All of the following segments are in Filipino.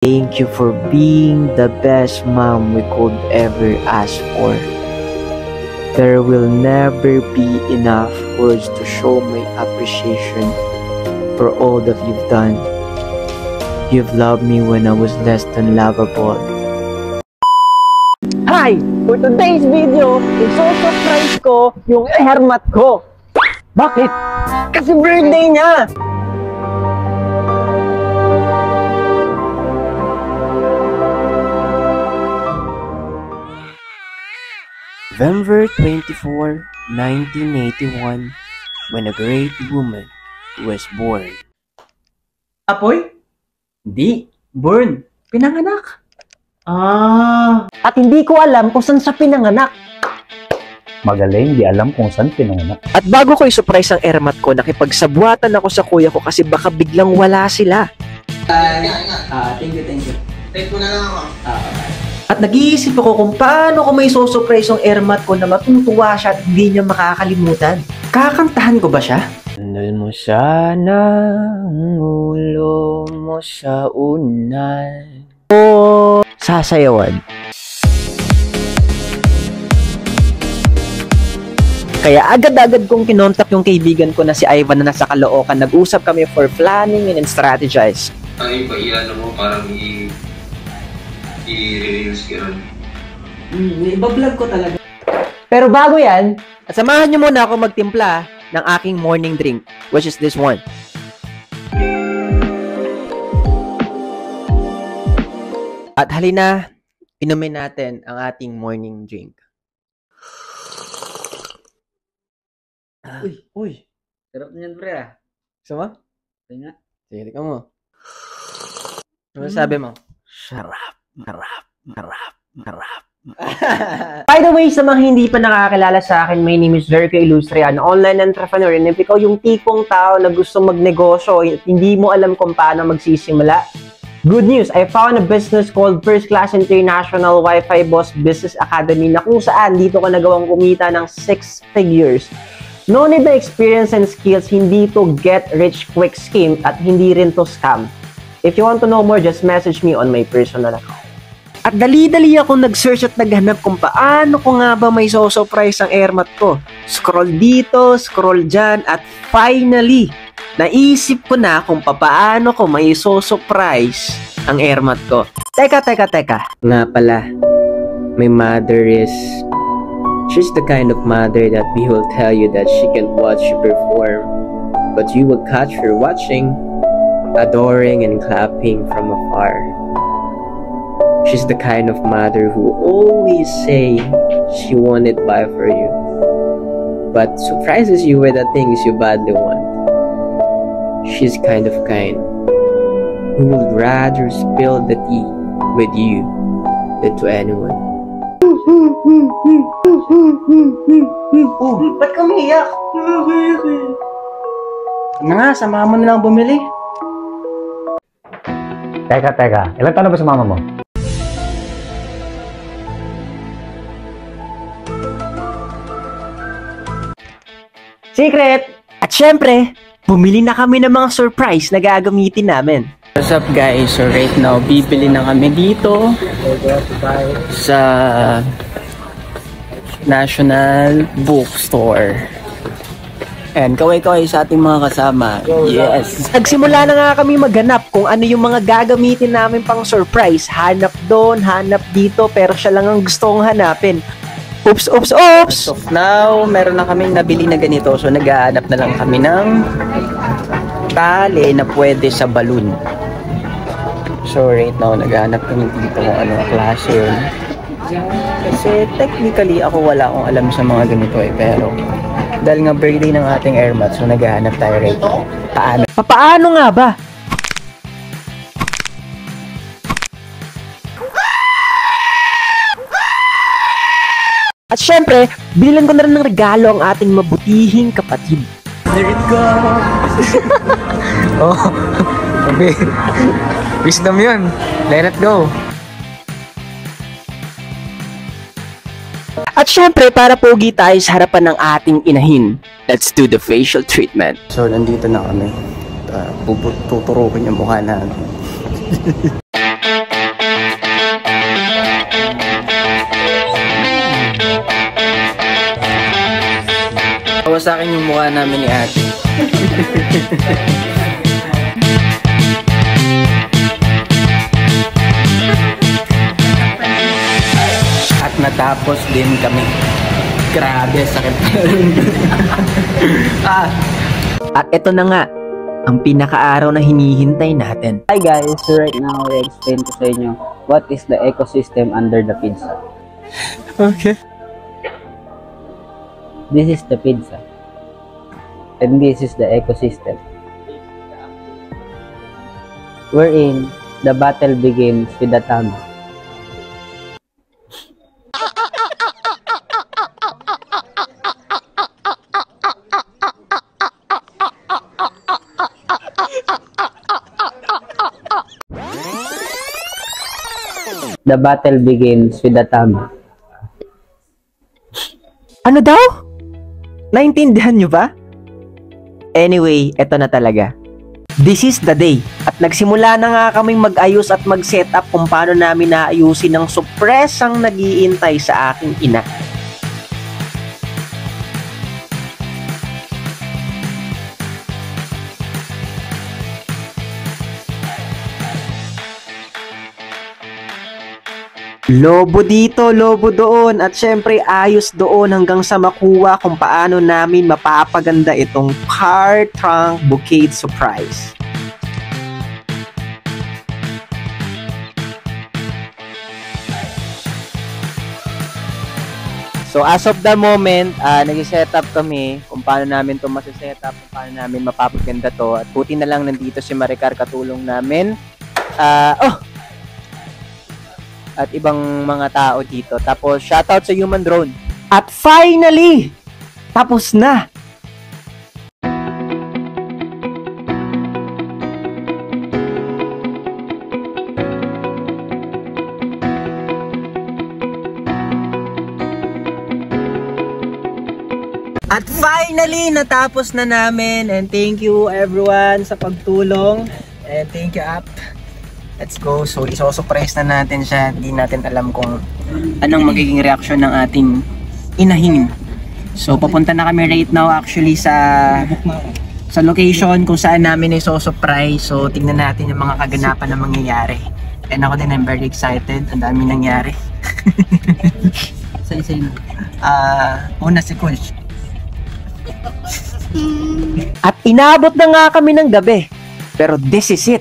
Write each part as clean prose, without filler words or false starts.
Thank you for being the best mom we could ever ask for. There will never be enough words to show my appreciation for all that you've done. You've loved me when I was less than lovable. Hi! For today's video, iso-surprise ko yung hairmat ko. Bakit? Kasi birthday niya! November 24, 1981, when a great woman was born. Apoy? Hindi. Born. Pinanganak. At hindi ko alam kung saan siya pinanganak. Magaling, di alam kung saan pinanganak. At bago ko i-surprise ang airmat ko, nakipagsabuatan ako sa kuya ko kasi baka biglang wala sila. Thank you. Take mo na lang ako. At nag-iisip ako kung paano ko may surprise yung airmat ko na matutuwa siya at hindi niya makakalimutan. Kakantahan ko ba siya? Sandal mo sana ang ulo mo sa unan. O sasayawan. Kaya agad-agad kong kinontak yung kaibigan ko na si Ivan na nasa Caloocan. Nag-usap kami for planning and strategize. Ang iba, iyan mo, parang i-release ka rin. Iba-vlog ko talaga. Pero bago yan, At samahan niyo muna ako magtimpla ng aking morning drink, which is this one. At halina, inumin natin ang ating morning drink. Uy. Sarap niyan, pre, ah. Gusto mo? Kaya nga. Sige, tika mo. Ano sabi mo? Sarap. by the way, sa mga hindi pa nakakilala sa akin, my name is Jericho Illustrian, online entrepreneur. And if ikaw yung tipong tao na gusto magnegosyo, hindi mo alam kung paano magsisimula, good news! I found a business called First Class International Wi-Fi Boss Business Academy na kung saan dito ka nagawang kumita ng 6 figures. No need na experience and skills, hindi to get rich quick scheme at hindi rin to scam. If you want to know more, just message me on my personal account. At dali-dali akong nag-search at naghanap kung paano ko nga ba may surprise ang airmat ko. Scroll dito, scroll dyan, at finally, naisip ko na kung paano ko may surprise ang airmat ko. Teka. Nga pala, my mother is... She's the kind of mother that we will tell you that she can watch you perform, but you will catch her watching, adoring and clapping from afar. She's the kind of mother who always say she won't buy for you, but surprises you with the things you badly want. She's kind, who would rather spill the tea with you than to anyone. Ba't ka umiiyak? Na nga, samahan mo na lang bumili. Teka. Ilan taon na ba sa mama mo? Secret! At syempre, bumili na kami ng mga surprise na gagamitin namin. What's up guys? So right now, bibili na kami dito sa National Bookstore. And kaway-kaway sa ating mga kasama. Yes! Nagsimula na nga kami maghanap kung ano yung mga gagamitin namin pang surprise. Hanap doon, hanap dito, pero siya lang ang gusto kong hanapin. Oops! So now, meron na kaming nabili na ganito. So naghahanap na lang kami ng tali na pwede sa balloon. So right now, naghahanap kami dito kung ano klase yun. Kasi technically, ako wala akong alam sa mga ganito eh. Pero dahil nga birthday ng ating airmat, so naghahanap tayo right now. Paano nga ba? At syempre, bilan ko na rin ng regalo ang ating mabutihing kapatid. There it goes! Oh, sabi, wisdom yun. Let it go. At syempre, para pogi tayo sa harapan ng ating inahin, let's do the facial treatment. So, nandito na kami. Tuturukin yung mukha namin. sa akin yung mukha namin ni ate. At natapos din kami. Grabe, sakit pa rin. At ito na nga, ang pinaka-araw na hinihintay natin. Hi guys, so right now I explain ko sa inyo what is the ecosystem under the pizza. Okay. This is the pizza. And this is the ecosystem. Wherein the battle begins with the tag. The battle begins with the tag. Ano daw? Naintindihan nyo ba? Anyway, eto na talaga. This is the day. At nagsimula na nga kaming mag-ayos at mag-set up kung paano namin naayusin ang sorpresang nag-iintay sa aking ina. Lobo dito, lobo doon, at syempre ayos doon hanggang sa makuha kung paano namin mapapaganda itong car trunk bouquet surprise. So as of the moment, nag-set up kami kung paano namin ito masiset up, kung paano namin mapapaganda to. At buti na lang nandito si Maricar katulong namin. At ibang mga tao dito. Tapos, shoutout sa Human Drone. At finally, tapos na. At finally, natapos na namin. And thank you everyone sa pagtulong. And thank you, App. Let's go. So, isosurprise na natin siya. Hindi natin alam kung anong magiging reaksyon ng ating inahin. So, papunta na kami right now actually sa location kung saan namin isosurprise. So, tingnan natin yung mga kaganapan na mangyayari. And ako din, I'm very excited. Ang dami nangyari. Sa'yo. Una si Kulch. At inabot na nga kami ng gabi. Pero this is it.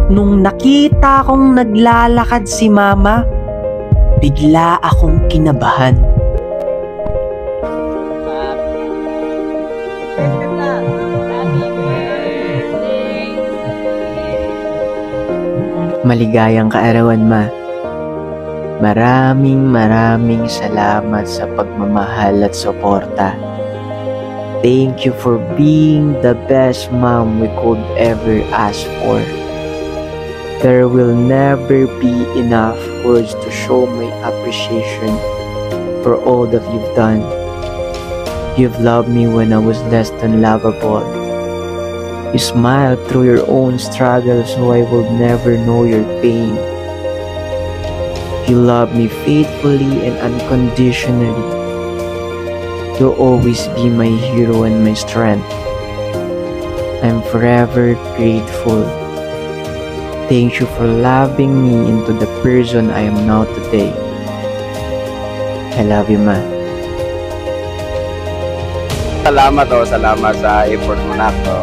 Nung nakita kong naglalakad si Mama, bigla akong kinabahan. Maligayang kaarawan, Ma. Maraming salamat sa pagmamahal at suporta. Thank you for being the best mom we could ever ask for. There will never be enough words to show my appreciation for all that you've done. You've loved me when I was less than lovable. You smiled through your own struggles so I will never know your pain. You love me faithfully and unconditionally. You'll always be my hero and my strength. I'm forever grateful. Thank you for loving me into the person I am now today. I love you, Ma. Salamat sa effort mo na to.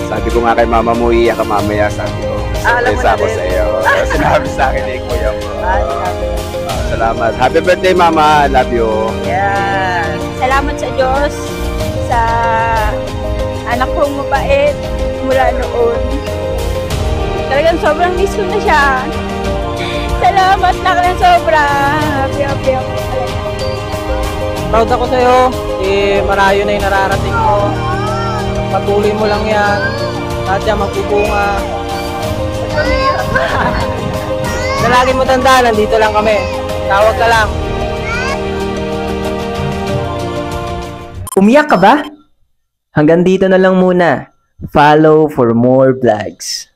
Sabi ko nga kay mama mo, iiyak ka mamaya. Sabi ko, surprise ako sa iyo. Sinabi sa akin ni kuya mo. Salamat. Happy birthday, Mama. I love you. Yes. Salamat sa Diyos sa anak kong mabait mula noon. Talagang sobrang miss ko na siya. Salamat na ng sobra. Happy ako. Proud ako sa'yo. Marayo na yung nararating mo. Patuloy mo lang yan. Lahat yan magbubunga. Sa lagi mo tandaan, nandito lang kami. Tawag ka lang. Umiyak ka ba? Hanggang dito na lang muna. Follow for more vlogs.